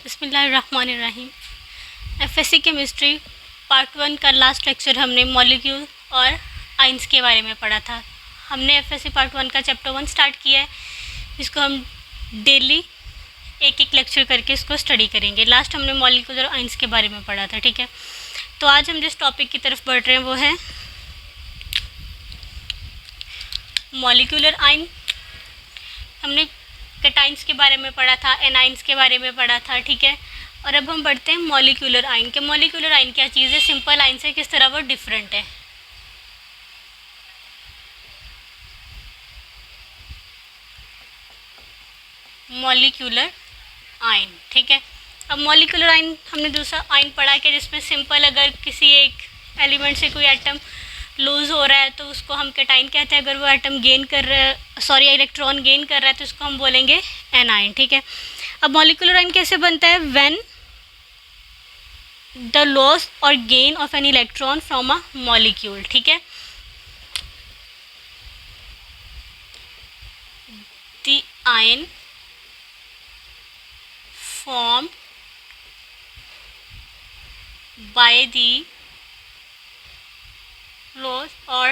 बिस्मिल्लाहिर्रहमानिर्रहीम। FSc chemistry part 1 का last lecture हमने मॉलिक्यूल और आइंस के बारे में पढ़ा था। हमने एफएससी पार्ट 1 का चैप्टर 1 स्टार्ट किया है, इसको हम डेली एक एक लेक्चर करके इसको स्टडी करेंगे। लास्ट हमने मॉलिक्यूल और आइंस के बारे में पढ़ा था, ठीक है। तो आज हम जिस टॉपिक की तरफ बढ़ रहे हैं वो है मॉलिक्यूलर आइन। हमने कैटाइंस के बारे में पढ़ा था, एनाइंस के बारे में पढ़ा था, ठीक है। और अब हम बढ़ते हैं मॉलिक्यूलर आइन के। मॉलिक्यूलर आइन क्या चीज़ है, सिंपल आइन से किस तरह वो डिफरेंट है। मॉलिक्यूलर आइन, ठीक है। अब मॉलिक्यूलर आइन हमने दूसरा आइन पढ़ा कि जिसमें सिंपल अगर किसी एक एलिमेंट से कोई एटम लूज़ हो रहा है तो उसको हम कैटाइन कहते हैं। अगर वो एटम गेन कर रहा है, इलेक्ट्रॉन गेन कर रहा है तो उसको हम बोलेंगे एनाइन, ठीक है। अब मॉलिक्यूलर आइन कैसे बनता है, व्हेन द लॉस और gain of an electron from a molecule, ठीक है। The ion formed by the loss or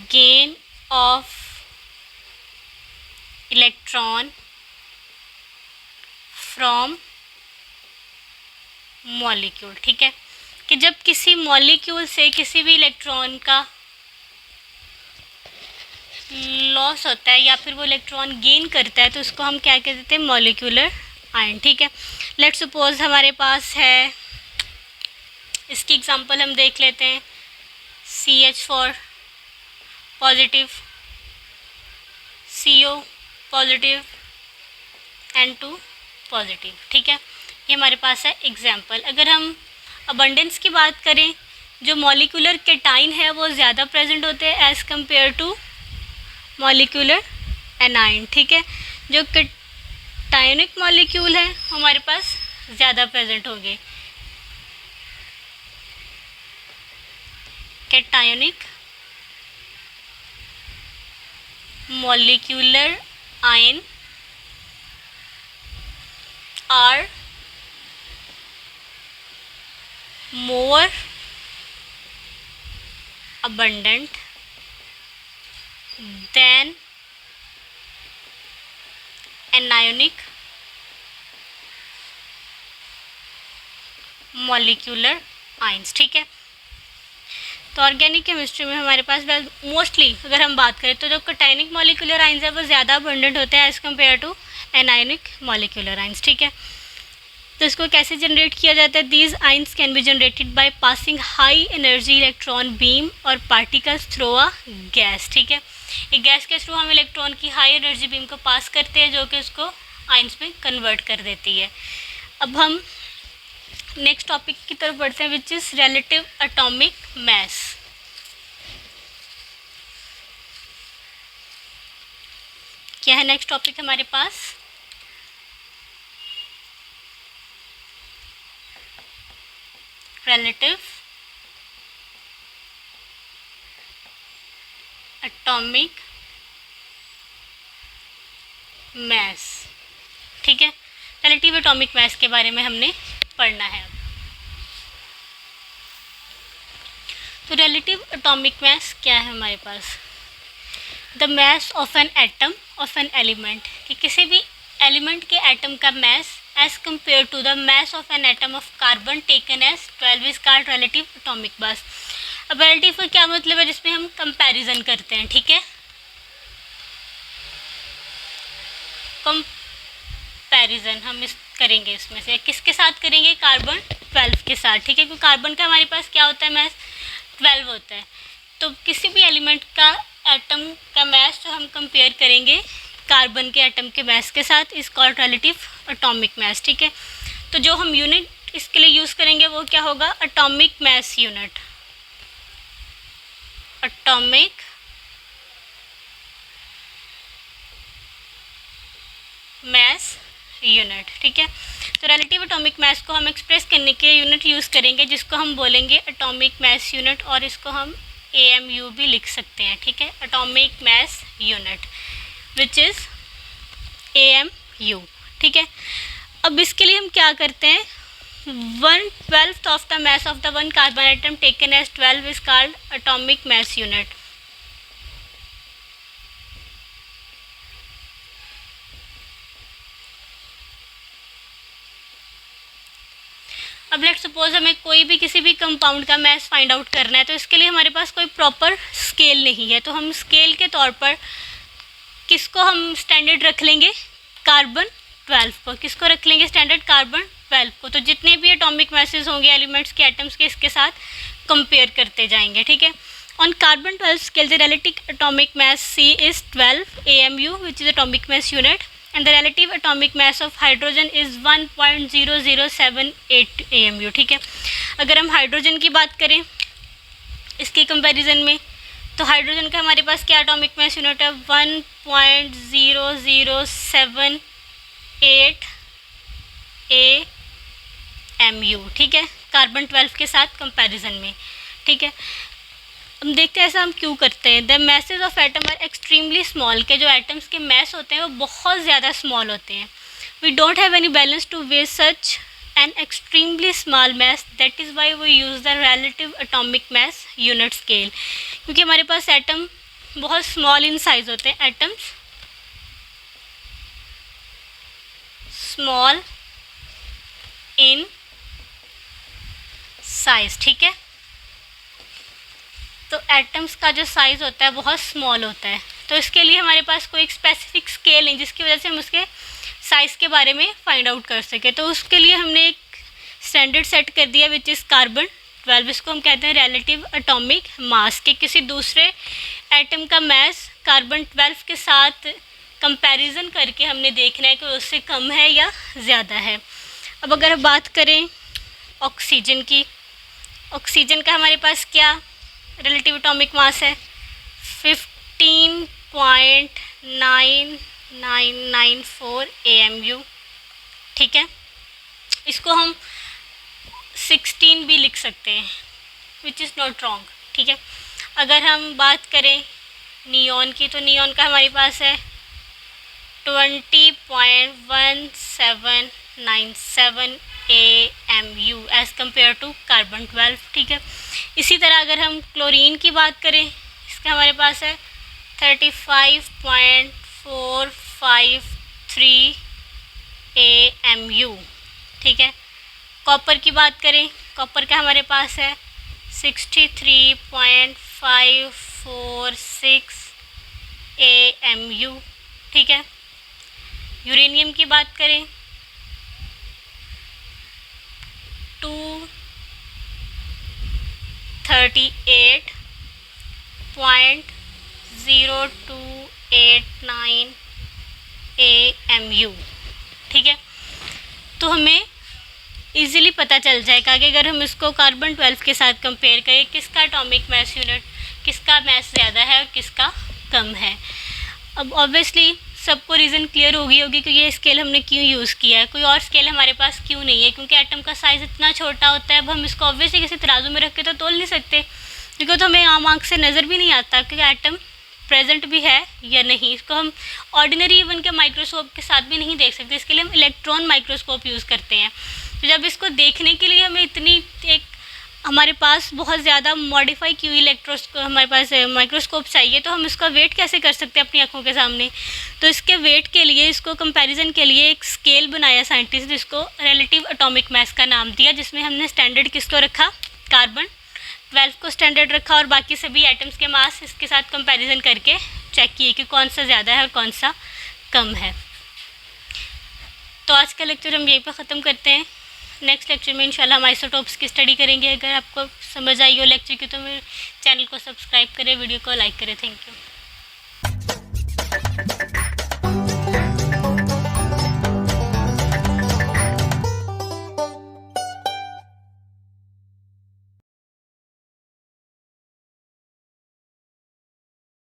gain of electron from molecule, ठीक है। कि जब किसी मॉलिक्यूल से किसी भी इलेक्ट्रॉन का लॉस होता है या फिर वो इलेक्ट्रॉन गेन करता है तो उसको हम क्या कह देते हैं, मॉलिक्यूलर आयन, ठीक है। लेट सपोज हमारे पास है, इसकी एग्जांपल हम देख लेते हैं, CH4 positive, CO positive, N2 positive, ठीक है। ये हमारे पास है एग्जांपल। अगर हम अबंडेंस की बात करें, जो मॉलिक्यूलर कैटाइन है वो ज़्यादा प्रेजेंट होते हैं as compare to molecular anion, ठीक है। जो कैटायनिक मॉलिक्यूल है हमारे पास ज़्यादा प्रेजेंट होंगे। Cationic molecular ion are more abundant than anionic molecular ions, ठीक है। तो ऑर्गेनिक केमिस्ट्री में हमारे पास मोस्टली अगर हम बात करें तो जो कैटायनिक मॉलिक्यूलर आइंस है वो ज़्यादा अबंडेंट होते हैं as compare to anionic molecular ions, ठीक है। तो इसको कैसे जनरेट किया जाता है, these ions can be generated by passing high energy electron beam और पार्टिकल्स थ्रू अ गैस, ठीक है। एक गैस के थ्रू हम इलेक्ट्रॉन की हाई एनर्जी बीम को पास करते हैं जो कि उसको आइंस में कन्वर्ट कर देती है। अब हम नेक्स्ट टॉपिक की तरफ बढ़ते हैं, विच इज़ रिलेटिव एटॉमिक मास। क्या है नेक्स्ट टॉपिक हमारे पास, रिलेटिव एटॉमिक मास, ठीक है। रिलेटिव एटॉमिक मास के बारे में हमने पढ़ना है अब। तो रिलेटिव एटॉमिक मास क्या है हमारे पास, the mass of an atom of an element, कि किसी भी एलिमेंट के एटम का mass as compare to the mass of an atom of carbon taken as 12 is called relative atomic mass. अब रिलेटिव का क्या मतलब है, जिसमें हम कंपैरिजन करते हैं, ठीक है। कंपैरिजन हम करेंगे इसमें से किसके साथ करेंगे, कार्बन 12 के साथ, ठीक है। क्योंकि कार्बन का हमारे पास क्या होता है, मास 12 होता है। तो किसी भी एलिमेंट का एटम का मास जो हम कंपेयर करेंगे कार्बन के एटम के मास के साथ इस कॉल्ड रिलेटिव एटॉमिक मास, ठीक है। तो जो हम यूनिट इसके लिए यूज़ करेंगे वो क्या होगा, atomic mass unit, atomic mass unit, ठीक है। तो रिलेटिव एटॉमिक मास को हम एक्सप्रेस करने के यूनिट यूज़ करेंगे जिसको हम बोलेंगे एटॉमिक मास यूनिट, और इसको हम AMU भी लिख सकते हैं, ठीक है, atomic mass unit which is AMU, ठीक है। अब इसके लिए हम क्या करते हैं, 1/12 of the mass of the one carbon atom taken as 12 is called atomic mass unit. अब लेट्स सपोज हमें कोई भी किसी भी कंपाउंड का मास फाइंड आउट करना है, तो इसके लिए हमारे पास कोई प्रॉपर स्केल नहीं है, तो हम स्केल के तौर पर किसको हम स्टैंडर्ड रख लेंगे, कार्बन 12 को। किसको रख लेंगे स्टैंडर्ड, कार्बन 12 को। तो जितने भी एटॉमिक मासेस होंगे एलिमेंट्स के, एटम्स के, इसके साथ कंपेयर करते जाएंगे, ठीक है। On carbon 12 scale the relative atomic mass C is 12 AMU which is atomic mass unit, and the relative atomic mass of hydrogen is 1.0078 AMU, ठीक है। अगर हम हाइड्रोजन की बात करें इसके कंपैरिजन में, तो हाइड्रोजन का हमारे पास क्या एटॉमिक मास यूनिट है, 1.0078 AMU, ठीक है, कार्बन 12 के साथ कंपैरिजन में, ठीक है। हम देखते हैं ऐसा हम क्यों करते हैं। The masses of atom are extremely small, के जो एटम्स के मैस होते हैं वो बहुत ज़्यादा स्मॉल होते हैं। We don't have any balance to waste such an extremely small mass, that is why we use the relative atomic mass unit scale, क्योंकि हमारे पास एटम बहुत स्मॉल इन साइज होते हैं, एटम्स स्मॉल इन साइज, ठीक है। तो atoms का जो साइज़ होता है बहुत स्मॉल होता है, तो इसके लिए हमारे पास कोई एक स्पेसिफिक स्केल नहीं जिसकी वजह से हम उसके साइज़ के बारे में फाइंड आउट कर सके। तो उसके लिए हमने एक स्टैंडर्ड सेट कर दिया विच इज़ कार्बन 12, इसको हम कहते हैं रिलेटिव एटॉमिक मास, के किसी दूसरे एटम का मास कार्बन 12 के साथ कंपैरिजन करके हमने देखना है कि उससे कम है या ज़्यादा है। अब अगर बात करें ऑक्सीजन की, ऑक्सीजन का हमारे पास क्या रिलेटिव एटॉमिक मास है, 15.9994 AMU, ठीक है। इसको हम 16 भी लिख सकते हैं विच इज़ नॉट रॉन्ग, ठीक है। अगर हम बात करें नियॉन की, तो नियॉन का हमारे पास है 20.1797 AMU as compare to carbon 12, ठीक है। इसी तरह अगर हम क्लोरीन की बात करें, इसका हमारे पास है 35.453 AMU, ठीक है। कॉपर की बात करें, कॉपर का हमारे पास है 63.546 AMU, ठीक है। यूरेनियम की बात करें 238.0289 AMU, ठीक है। तो हमें इजीली पता चल जाएगा कि अगर हम इसको कार्बन 12 के साथ कंपेयर करें किसका एटॉमिक मास यूनिट, किसका मास ज़्यादा है और किसका कम है। अब ऑब्वियसली सबको रीज़न क्लियर होगी कि ये स्केल हमने क्यों यूज़ किया है, कोई और स्केल हमारे पास क्यों नहीं है, क्योंकि एटम का साइज़ इतना छोटा होता है। अब हम इसको ऑब्वियसली किसी तराजू में रख के तो तोल नहीं सकते, क्योंकि तो हमें आम आँख से नज़र भी नहीं आता कि एटम प्रेजेंट भी है या नहीं। इसको हम ऑर्डिनरी इवन के माइक्रोस्कोप के साथ भी नहीं देख सकते, इसके लिए हम इलेक्ट्रॉन माइक्रोस्कोप यूज़ करते हैं। तो जब इसको देखने के लिए हमें इतनी एक हमारे पास बहुत ज़्यादा मॉडिफाई की हुई हमारे पास माइक्रोस्कोप चाहिए, तो हम इसका वेट कैसे कर सकते हैं अपनी आंखों के सामने। तो इसके वेट के लिए, इसको कंपैरिजन के लिए एक स्केल बनाया साइंटिस्ट, जिसको रिलेटिव एटॉमिक मास का नाम दिया, जिसमें हमने स्टैंडर्ड किसको रखा, कार्बन 12 को स्टैंडर्ड रखा, और बाकी सभी एटम्स के मास इसके साथ कंपैरिजन करके चेक किए कि कौन सा ज़्यादा है और कौन सा कम है। तो आज का लेक्चर हम यहीं पर ख़त्म करते हैं। नेक्स्ट लेक्चर में इंशाल्लाह हम आइसोटोप्स की स्टडी करेंगे। अगर आपको समझ आई हो लेक्चर की तो मेरे चैनल को सब्सक्राइब करें, वीडियो को लाइक करें। Thank you.